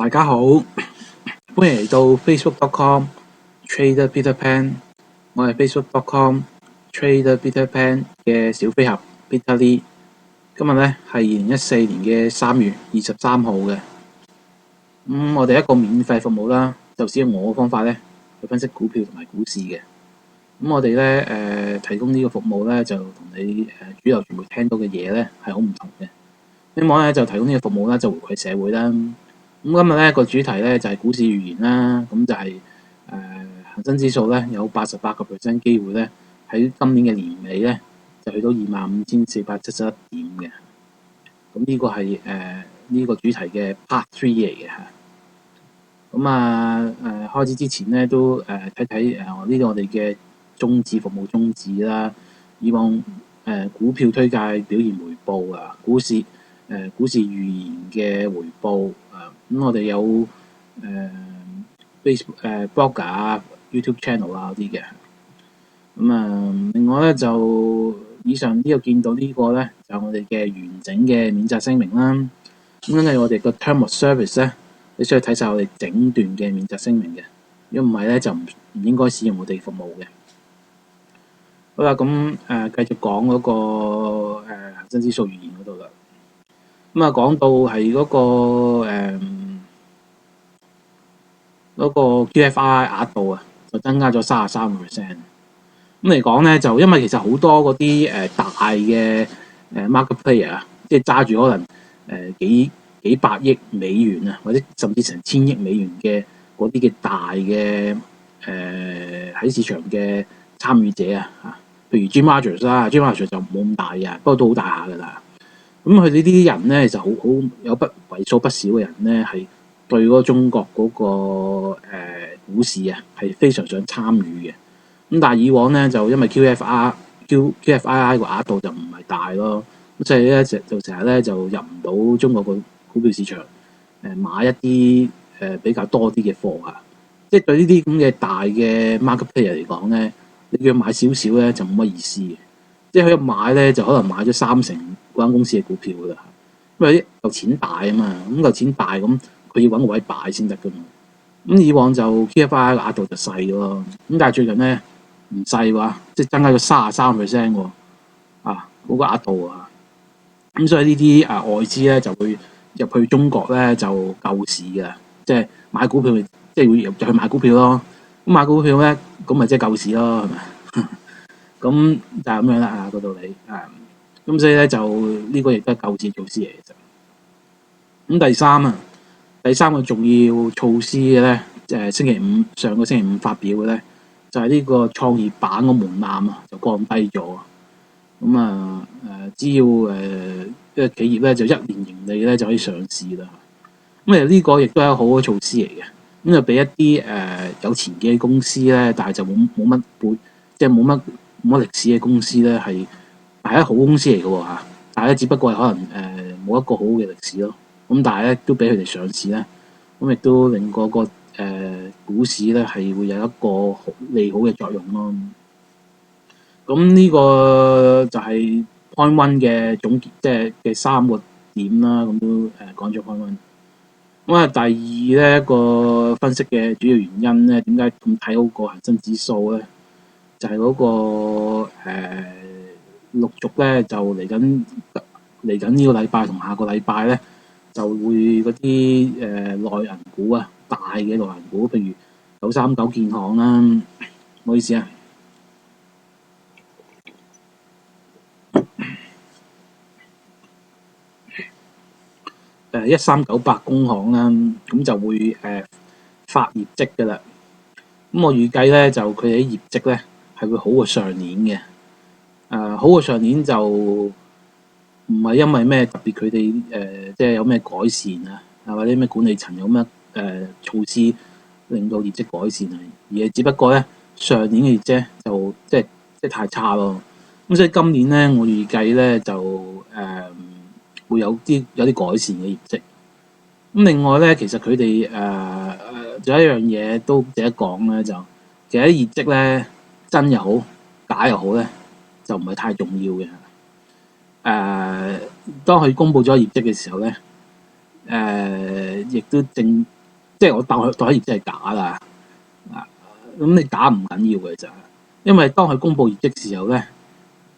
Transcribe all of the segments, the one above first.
大家好，歡迎嚟到 Facebook.com Trader Peter Pan， 我係 Facebook.com Trader Peter Pan 嘅小飛俠 Peter Lee。今日咧係2014年嘅3月23號嘅。我哋一個免費服務啦，就使用我嘅方法咧去分析股票同埋股市嘅。我哋咧提供呢個服務咧，就同你主流傳媒聽到嘅嘢咧係好唔同嘅。希望咧就提供呢個服務啦，就回饋社會啦。今日咧個主題咧就係股市預言啦，咁就係恒生指數咧有88% 機會咧喺今年嘅年尾咧就去到25,471點嘅。咁呢個係呢個主題嘅 Part 3嚟嘅嚇。開始之前咧都睇睇呢個我哋嘅宗旨服務宗旨啦。以往股票推介表現回報啊，股市預言嘅回報啊，咁我哋有Facebook blogger 啊、YouTube channel 啊嗰啲嘅。另外咧就以上呢個見到呢個咧就係我哋嘅完整嘅免責聲明啦。咁跟住我哋個 term of service 咧，你需要睇晒我哋整段嘅免責聲明嘅，如果唔係咧就唔應該使用我哋服務嘅。好啦，咁繼續講嗰個恒生指數預言嗰度啦。講到係嗰個 QFII 額度啊，就增加咗33%。咁嚟講咧，就因為其實好多嗰啲大嘅market player 啊，即係揸住可能幾百億美元啊，或者甚至成1000億美元嘅嗰啲嘅大嘅喺市場嘅參與者啊，譬如 Jim Rogers 啦，Jim Rogers 就冇咁大嘅，不過都好大下噶啦。咁佢呢啲人咧就好有為數不少嘅人咧係對嗰個中國嗰個股市啊係非常想參與嘅。咁但係以往咧就因為 QFII 個額度就唔係大咯，咁所以咧就成日咧就入唔到中國個股票市場買一啲比較多啲嘅貨啊。即係對呢啲咁嘅大嘅 market player 嚟講咧，你叫佢買少少咧就冇乜意思嘅。即係佢一買咧就可能買咗30%嗰間公司嘅股票噶啦，因為嚿錢大啊嘛，咁嚿錢大咁佢要揾個位擺先得噶嘛。咁以往就 QFII 個額度就細咯，咁但係最近咧唔細喎，即係增加咗33%喎，嗰個額度啊。咁所以呢啲外資咧就會入去中國咧就救市嘅，即係買股票，即係會入去買股票咯。咁買股票咧，咁咪即係救市咯，係咪？咁就係咁樣啦，個道理。咁所以咧就呢個亦都係救市措施嚟嘅啫。咁第三個重要措施嘅咧，上個星期五發表嘅咧，就係呢個創業板個門檻啊，就降低咗。只要一個企業咧就1年盈利咧就可以上市啦。呢個亦都係一個好嘅措施嚟嘅。咁就俾一啲有前景嘅公司咧，但係就冇乜即係冇乜歷史嘅公司咧，係好公司嚟嘅喎嚇。但係咧，只不過係可能冇一個好嘅歷史咯。咁但係咧都俾佢哋上市咧，咁亦都令個股市咧係會有一個利好嘅作用咯。咁呢個就係 point one 嘅總結，即係嘅3個點啦。咁都講咗 point one。第二咧一個分析嘅主要原因咧，點解咁睇好個恒生指數咧？就係嗰個陸續咧就嚟緊呢個禮拜同下個禮拜咧，就會嗰啲內銀股啊，大嘅內銀股，譬如939建行啦，唔好意思啊，1398工行啦，咁就會發業績㗎啦。咁我預計咧就佢哋啲業績咧係會好過上年嘅。好過上年就唔係因為咩特別，佢哋即係有咩改善啊，或者咩管理層有咩措施令到業績改善啊，而係只不過咧上年嘅業績就即係太差咯。咁所以今年咧我預計咧就會有啲改善嘅業績。咁另外咧，其實佢哋仲有一樣嘢都值得講咧，就其實啲業績咧真又好假又好咧，就唔係太重要嘅。當佢公布咗業績嘅時候咧，亦都即係我當佢業績係假啦。咁你假唔緊要嘅咋，因為當佢公布業績嘅時候咧，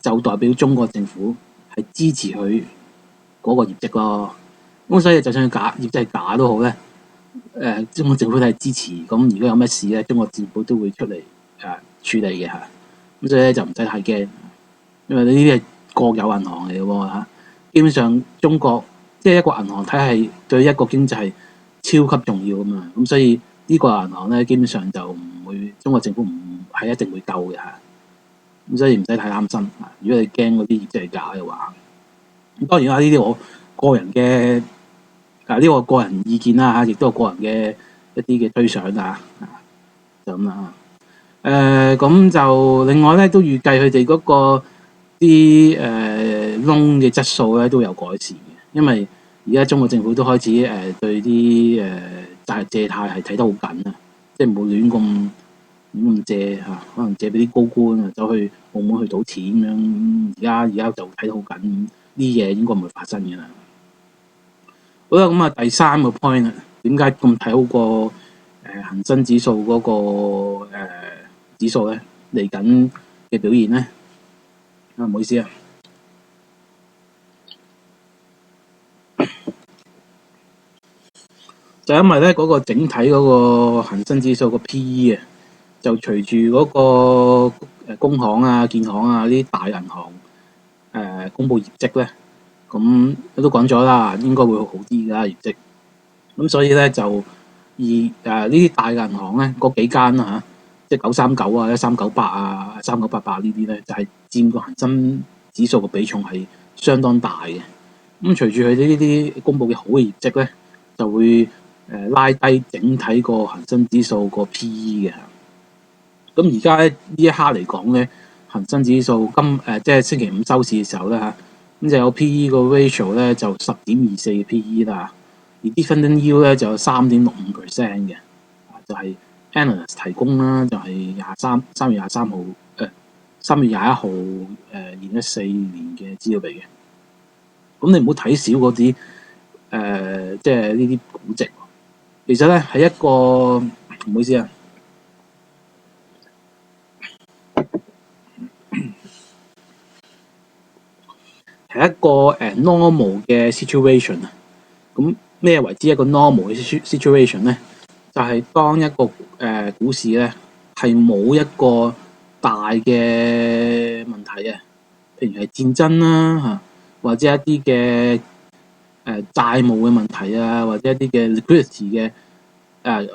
就代表中國政府係支持佢嗰個業績咯。咁所以就算佢業績係假都好咧，中國政府都係支持。咁如果有咩事咧，中國政府都會出嚟處理嘅嚇。咁所以咧就唔使太驚，因為呢啲係國有銀行嚟嘅喎嚇。基本上中國即係一個銀行體系對一個經濟係超級重要㗎嘛。咁所以呢個銀行咧基本上就唔會，中國政府唔係一定會救嘅嚇。咁所以唔使太擔心。如果你驚嗰啲業績係假嘅話，咁當然啦，呢啲我個人嘅呢個個人意見啦嚇，亦都係個人嘅一啲嘅推想啊，就咁啦。咁就另外咧都預計佢哋嗰個啲loan嘅質素咧都有改善嘅，因為而家中國政府都開始對啲借貸係睇得好緊啊，即係唔會亂咁借嚇，可能借俾啲高官啊走去澳門去賭錢咁樣。而家就睇得好緊，呢啲嘢應該唔會發生嘅啦。好啦，咁第三個 point 啊，點解咁睇好過恒生指數嗰個指數咧嚟緊嘅表現咧？唔好意思啊，就因為咧嗰個整體嗰個恒生指數個 P/E 啊，就隨住嗰個工行啊、建行啊呢啲大銀行公佈業績咧，咁都講咗啦，應該會好啲㗎業績。咁所以咧就呢啲大銀行咧嗰幾間啦即係939啊、1398啊、3988呢啲咧，就係佔個恒生指數嘅比重係相當大嘅。咁隨住佢哋呢啲公佈嘅好嘅業績咧，就會拉低整體個恒生指數個 P/E 嘅。咁而家咧呢一刻嚟講咧，恒生指數即係星期五收市嘅時候咧咁就有 P/E 個 ratio 咧就10.24嘅 P/E 啦，而 dividend yield 咧就有3.65% 嘅，就係 analyst 提供啦，就係3月23號3月21號2014年嘅資料嚟嘅。咁你唔好睇少嗰啲即係呢啲估值，其實咧係一個唔好意思啊，係一個normal 嘅 situation 啊。咁咩為之一個 normal 嘅 situation 咧？就係當一個股市咧係冇一個大嘅問題啊，譬如係戰爭啦嚇，或者一啲嘅債務嘅問題啊，或者一啲嘅 liquidity 嘅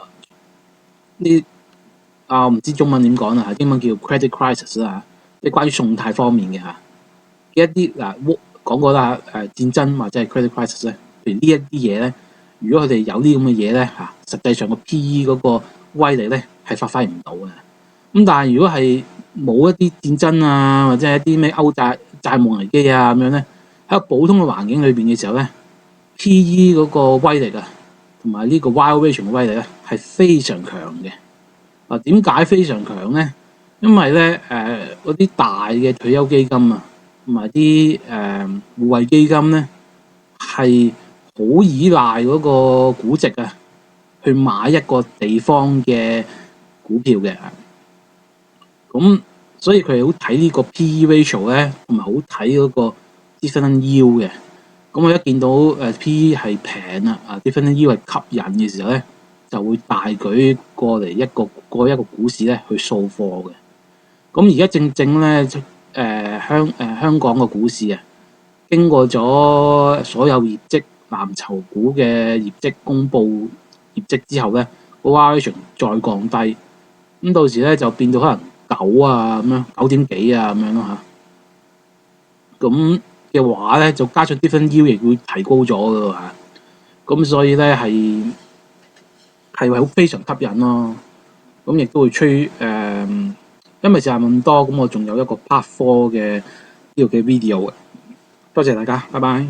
我唔知中文點講啦，英文叫 credit crisis 啦，即係關於信貸方面嘅一啲講過啦戰爭或者係 credit crisis 咧，譬如呢一啲嘢咧，如果佢哋有啲咁嘅嘢咧實際上個 P/E 嗰個威力咧係發揮唔到嘅。咁但係如果係冇一啲戰爭啊，或者係一啲咩歐債務危機啊咁樣咧，喺個普通嘅環境裏邊嘅時候咧 ，P/E 嗰個威力啊，同埋呢個 valuation 嘅威力咧係非常強嘅。點解非常強咧？因為咧嗰啲大嘅退休基金啊，同埋啲護衛基金咧係好依賴嗰個估值啊，去買一個地方嘅股票嘅。咁所以佢哋好睇呢個 P/E ratio 咧，同埋好睇嗰個 dividend yield 嘅。咁我一見到P/E 係平啊，dividend yield 係吸引嘅時候咧，就會大舉過嚟一個股市咧去掃貨嘅。咁而家正咧香港嘅股市啊，經過咗所有業績藍籌股嘅業績公佈業績之後咧，個 valuation 再降低，咁到時咧就變到可能9啊咁樣9點幾啊咁樣咯嚇。咁嘅話咧，就加上 dividend yield 亦會提高咗㗎喎嚇。咁所以咧係好非常吸引咯。咁亦都會因為時間咁多，咁我仲有一個 part 4嘅呢個嘅 video嘅。多謝大家，拜拜。